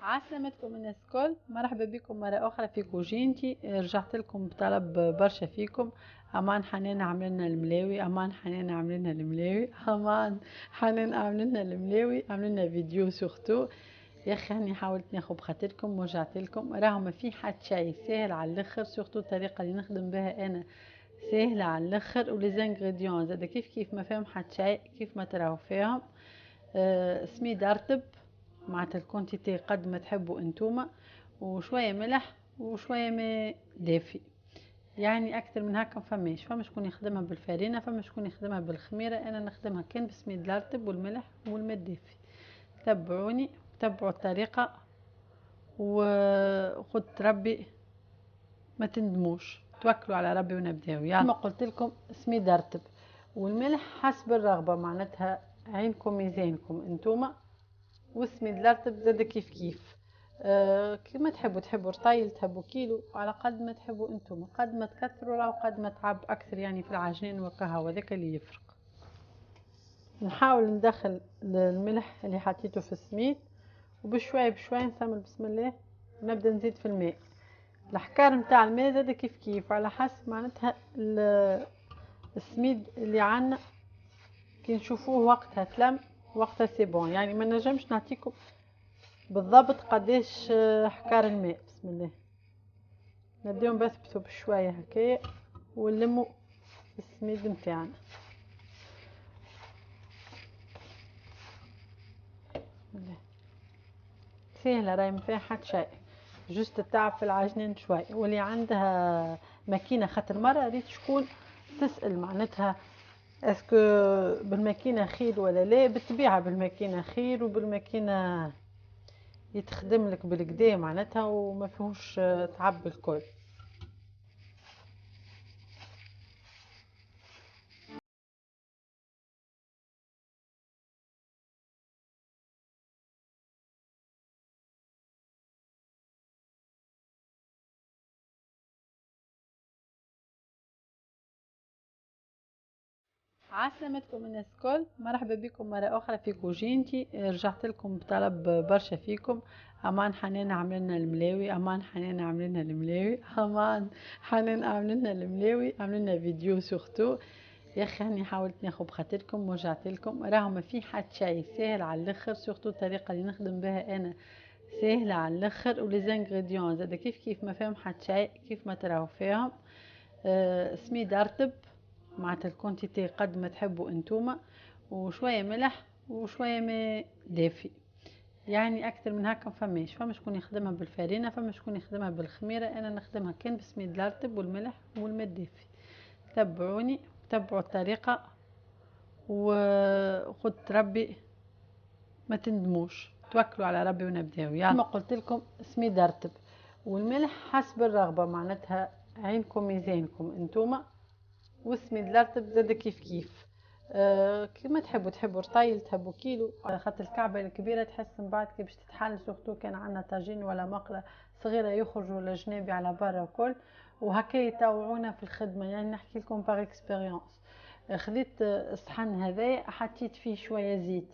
عسلامتكم الناس الكل، مرحبا بكم مرة أخرى في كوجينتي. رجعت لكم بطلب برشا فيكم. أمان حنان عملنا الملاوي، أمان حنان عملنا الملاوي، أمان حنان عملنا الملاوي، عملنا فيديو سورتو. يا أخي هاني حاولت ناخد بخاطركم ورجعت لكم. راهو ما في حد شيء سهل على الاخر، سورتو الطريقة اللي نخدم بها أنا سهلة على الاخر، وليزانغريديون زادا كيف ما فيهم حد شيء كيف ما تراو فيهم. سميد رطب معناتها الكونتيتي قد ما تحبوا انتوما، وشويه ملح وشويه ماء دافي. يعني اكثر من هكا فماش شكون يخدمها بالفارينه، فما شكون يخدمها بالخميره، انا نخدمها كان بسميد الرطب والملح والماء الدافي. تبعوني تبعوا الطريقه وخد ربي ما تندموش، توكلوا على ربي ونبداو. يعني كما قلت لكم سميد رطب والملح حسب الرغبه، معناتها عينكم ميزانكم انتوما، وسميد الرطب زاد كيف كما تحبوا رطيل، تحبوا كيلو، على قد ما تحبوا انتم، قد ما تكثروا او قد ما تعب اكثر يعني في العجين والقهوه، ذاك اللي يفرق. نحاول ندخل الملح اللي حطيته في السميد، وبشويه بشويه نسمي بسم الله ونبدا نزيد في الماء. الحكار نتاع الماء زاد كيف على حسب معناتها السميد اللي عندنا. كي نشوفوه وقتها تلم وقتها سي بون، يعني ما نجمش نعطيكم بالضبط قداش حكار الماء. بسم الله نبداو نبثبثوا بشويه هكايا ونلموا السميد نتاعنا. سهله راهي ما فيها حتى شيء، جست التعب في العجنين شوي. واللي عندها ماكينه، خاطر مره ريت شكون تسال معناتها اسكو بالماكينه خير ولا لا. بالطبيعه بالماكينه خير، وبالماكينه يتخدم لك بالكدا معناتها وما فيهوش تعب الكل. عسلامتكم الناس الكل، مرحبا بكم مرة أخرى في كوجينتي. رجعت لكم بطلب برشا فيكم. أمان حنان عملنا الملاوي، أمان حنان عملنا الملاوي، أمان حنان عملنا الملاوي، عملنا فيديو سورتو. يا أخي هاني حاولت ناخد بخاطركم ورجعت لكم. راهو ما في حد شيء سهل على الاخر، سورتو الطريقة اللي نخدم بها أنا سهلة على الاخر، وليزانغريديون زادا كيف ما فيهم حد شيء كيف ما تراو فيهم. سميد رطب معناتها الكونتيتي قد ما تحبوا انتوما، وشويه ملح وشويه ماء دافي. يعني اكثر من هكا فماش شكون يخدمها بالفارينه، فما شكون يخدمها بالخميره، انا نخدمها كان بسميد الرطب والملح والماء الدافي. تبعوني تبعوا الطريقه وخد ربي ما تندموش، توكلوا على ربي ونبداو. يعني كما قلت لكم سميد رطب والملح حسب الرغبه، معناتها عينكم ميزانكم انتوما، وسميد الرطب زاد كيف كما تحبوا رطيل، تحبوا كيلو، خاطر الكعبه الكبيره تحس من بعد كي باش تتحل، سورتو كان عندنا طاجين ولا مقله صغيره يخرجوا لجنابي على برا وكل، وهكا يطوعونا في الخدمه. يعني نحكي لكم باغ اكسبيريونس. خذيت الصحن هذايا حطيت فيه شويه زيت،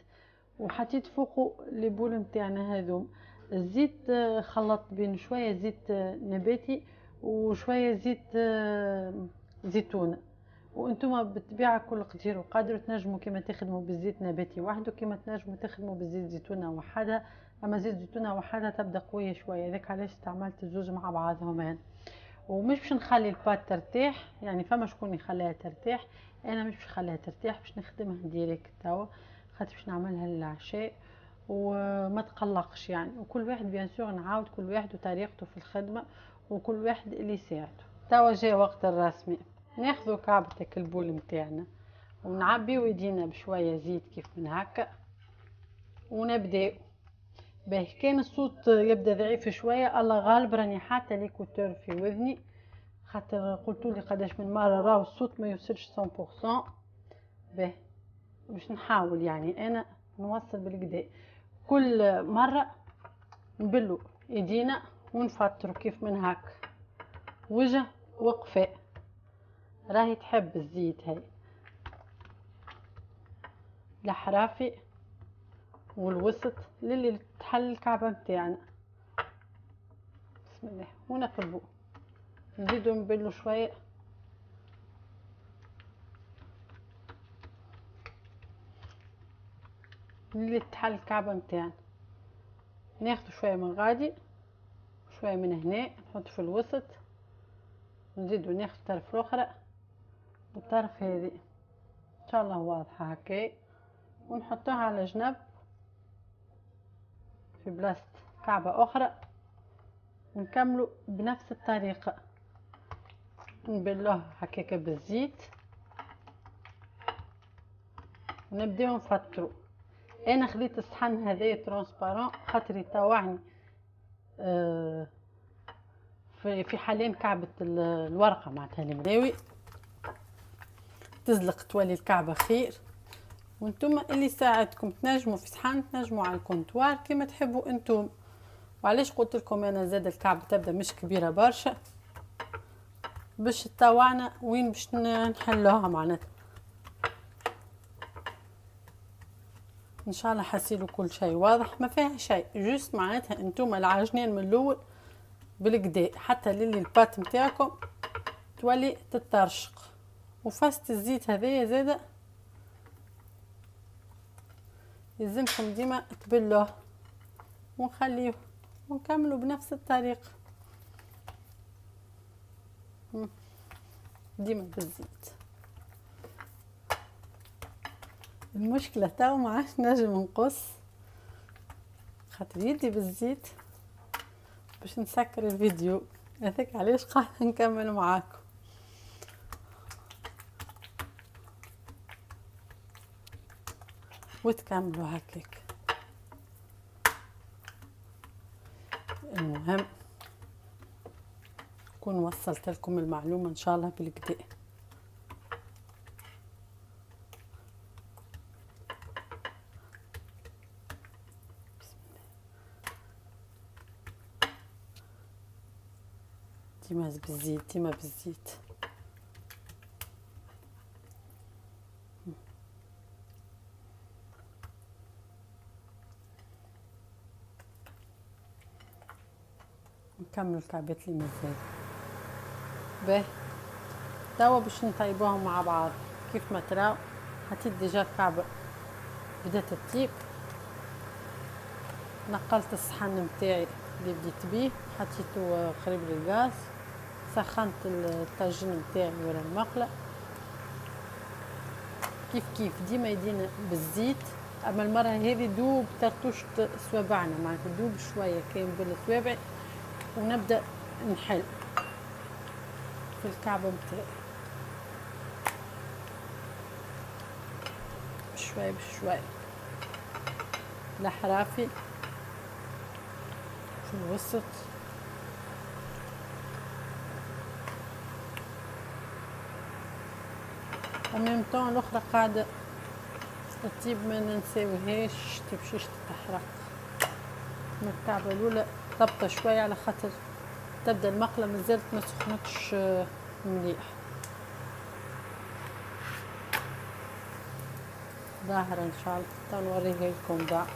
وحطيت فوقه لي بول نتاعنا هذوم. الزيت خلطت بين شويه زيت نباتي وشويه زيت زيتون. وانتم بالطبيعه كل قدير وقادر تنجموا كما تخدموا بالزيت نباتي وحده، كما تنجموا تخدموا بالزيت زيتونه وحدها. اما زيت زيتونه وحدها تبدا قويه شويه، هذاك علاش استعملت الزوج مع بعضهم هنا. ومش باش نخلي البات ترتاح، يعني فما شكون يخليها ترتاح، انا مش باش نخليها ترتاح، باش نخدمها ديريكت توا، خاطر باش نعملها للعشاء وما تقلقش يعني. وكل واحد بيان سور نعاود كل واحد وطريقته في الخدمه، وكل واحد اللي يساعده. توا جاء وقت الرسمي، ناخذ كعبة البول نتاعنا ونعبيو يدينا بشويه زيت كيف من هكا ونبداو. باهي كان الصوت يبدا ضعيف شويه، الله غالب راني حاطه ليكوتور في وذني، خاطر قلتولي قداش من مره راهو الصوت ما يوصلش 100%. باهي باش نحاول يعني انا نوصل بالكدا. كل مره نبلو ايدينا ونفطروا كيف من هكا وجه وقفاء. راهي تحب الزيت هاي الحرافي والوسط للي تحل الكعبه نتاعنا. بسم الله ونقلبو، نزيدو نبلو شويه اللي تحل الكعبه متاعنا. ناخدو شويه من غادي شويه من هنا نحط في الوسط، ونزيدو ناخد طرف الاخرى والطرف هذه ان شاء الله واضحه هكا، ونحطوها على جنب في بلاصه كعبه اخرى، ونكملوا بنفس الطريقه نبلوه هكاك بالزيت ونبداو نفطروا. انا خليت الصحن هذايا ترونسبارون خاطر يطوعني في حالين كعبة الورقة معناتها الملاوي تزلق تولي الكعبة خير. وانتم اللي يساعدكم تنجموا في صحن تنجموا على الكونتوار كما تحبوا انتم. وعلاش قلت لكم انا زاد الكعبة تبدا مش كبيرة برشا باش تطوعنا وين باش نحلوها معناتها. ان شاء الله حسيلو كل شيء واضح ما فيها شيء، جوست معناتها انتم العجنين من الاول بالكدا حتى للي البات نتاعكم تولي تترشق. وفست الزيت هذايا زاده يلزمكم ديما تبلوه ونخليه ونكملوا بنفس الطريقه ديما بالزيت. المشكله تو ما عادش نجم نقص خاطر يدي بالزيت باش نسكر الفيديو، هذاك علاش قاعده نكمل معاكم. وتكملوا هكاك. المهم كون وصلت لكم المعلومه ان شاء الله بالكدا. ديما بالزيت ديما بالزيت. نكمل الكعبات اللي مازال باهي. توا باش نطيبوهم مع بعض كيف ما تراو. حطيت ديجا الكعبه بدات تطيب، نقلت الصحن متاعي اللي بديت بيه حطيته قريب للغاز، سخنت الطاجين متاعي ولا المقله كيف ديما يدينا بالزيت. اما المره هذه دوب ترطوشت صوابعنا معناتها دوب شويه كاين بالصوابع ونبدا نحل في الكعبه متاعي بشوي بشوي. الحرافي في الوسط وميمتون الاخرى قاعده تطيب ما ننساوهاش تمشيش تتحرق. الكعبه الاولى طبطه شويه على خاطر تبدا المقله مازالت ما سخنتش مليح. ظاهره ان شاء الله تو نوريها لكم ضاع.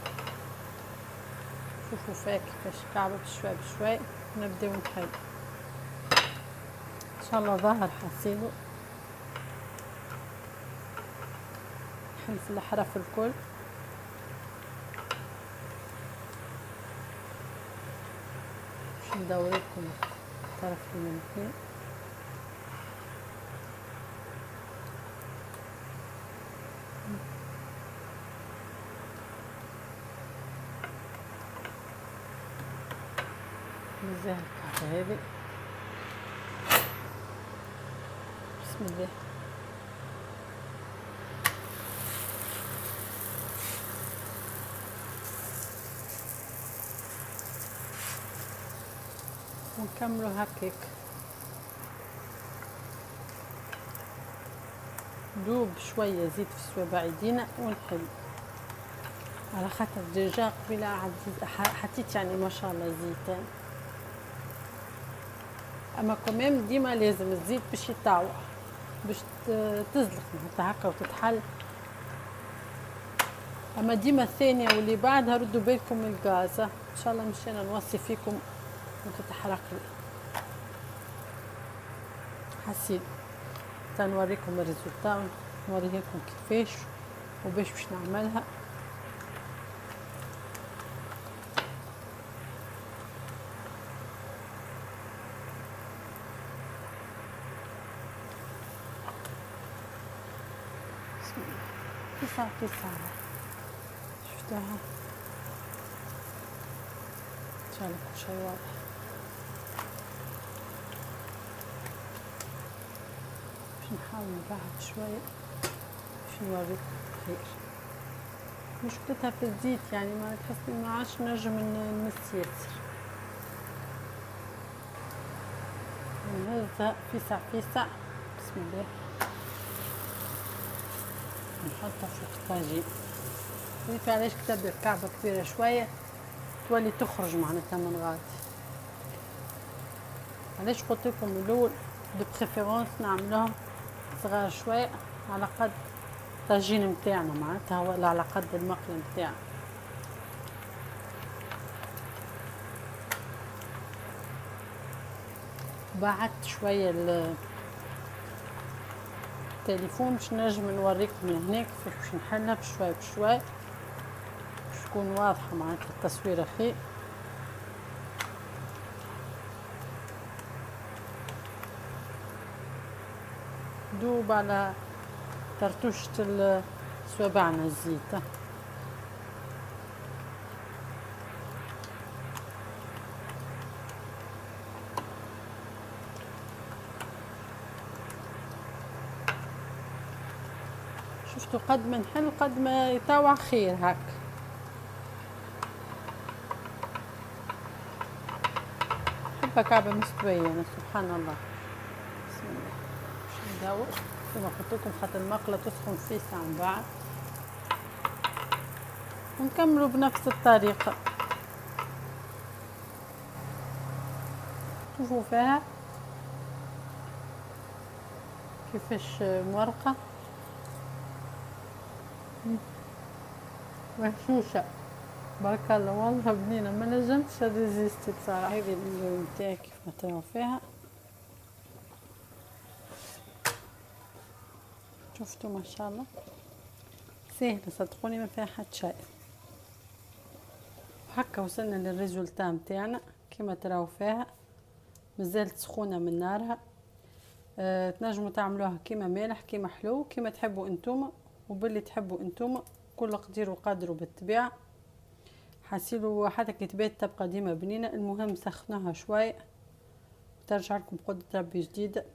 شوفوا فيها كيفاش الكعبه بشوي بشوي نبداو نحل ان شاء الله. ظاهر حسيلو نحل في الحرف الكل. باش ندور لكم الطرف اللي من هنا نزهر الكعبة هذه. بسم الله ونكملوا هكاك دوب شويه زيت في صوابع يدينا ونحل على خاطر ديجا قبيله عاد حطيت يعني ما شاء الله زيت. اما كمان ديما لازم الزيت باش يطاوع باش تزلق معناتها هكا وتتحل. اما ديما الثانيه واللي بعدها ردوا بالكم من الغاز ان شاء الله. مش انا نوصي فيكم وتتحرق لي. حسيت تنوريكم الريزولتا، نوريكم كيفاش وباش نعملها. في ساعة شفتها ان شاء الله كل شيء واضح. باش نحاول نبعد شوية باش نوريكم خير. مشكلتها في الزيت يعني ما تحسي ما عادش نجم نمس ياسر. نهزها فيسع بسم الله، نحطها في الطاجين. شوفي علاش كتبدا الكعبة كبيرة شوية تولي تخرج معناتها من غادي. علاش قلت لكم من الاول دو بريفيرونس نعملوهم صغار شوية على قد الطاجين نتاعنا معناتها ولا على قد المقلة نتاعنا. بعدت شوية التليفون باش نجم نوريكم من هناك كيفاش باش نحلها بشوي بشوي باش تكون واضحة معناتها التصويرة خير. دوب على ترتوشة صوابعنا الزيت. شفتوا قد ما نحل قد ما يطوع خير هاك. حبة كعبة مستوية أنا سبحان الله. بسم الله باش ندور كما قلت لكم خاطر المقلة تسخن في ساعة من بعد، ونكملوا بنفس الطريقة. شوفوا فيها كيفاش مورقة مهشوشة بارك الله والله بنينة ما نجمتش ريزيستي بصراحة. هذه اللون نتاعي كيف ما تراو فيها شفتوا ما شاء الله سهلة صدقوني ما فيها حد شيء. هكا وصلنا للريزولتا نتاعنا كيما تراو فيها مازالت سخونة من نارها. تنجموا تعملوها كيما مالح كيما حلو كيما تحبوا انتوما وباللي تحبوا انتوما كل قدير وقدروا بالطبيعة. حاسيلو حتى كي تبات تبقى ديما بنينة. المهم سخنوها شوي وترجع لكم بقدرة ربي جديدة.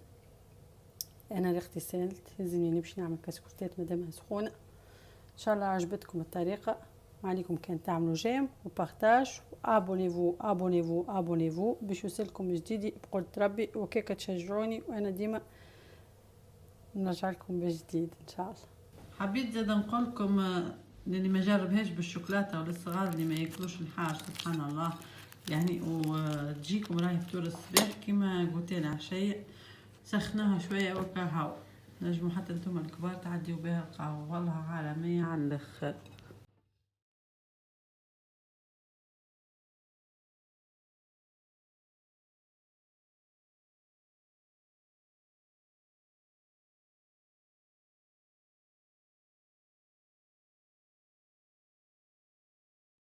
انا ريختي سالت يلزمني باش نعمل كسكرتات مادامها سخونة. ان شاء الله عجبتكم الطريقة. ما عليكم كان تعملوا جيم وبارتاج وابونيفو باش يوصلكم جديدي بقدرة ربي وكيكا تشجعوني وانا ديما نرجع لكم بجديد ان شاء الله. حبيت زاد نقول لكم اللي ما جربهاش بالشوكولاته وللصغار اللي ما ياكلوش الحاج سبحان الله يعني وتجيكم راهي فطور الصباح كيما قوتي العشيه سخناها شويه وكهو. نجموا حتى انتم الكبار تعديوا بها القهوه والله عالميه على الاخر.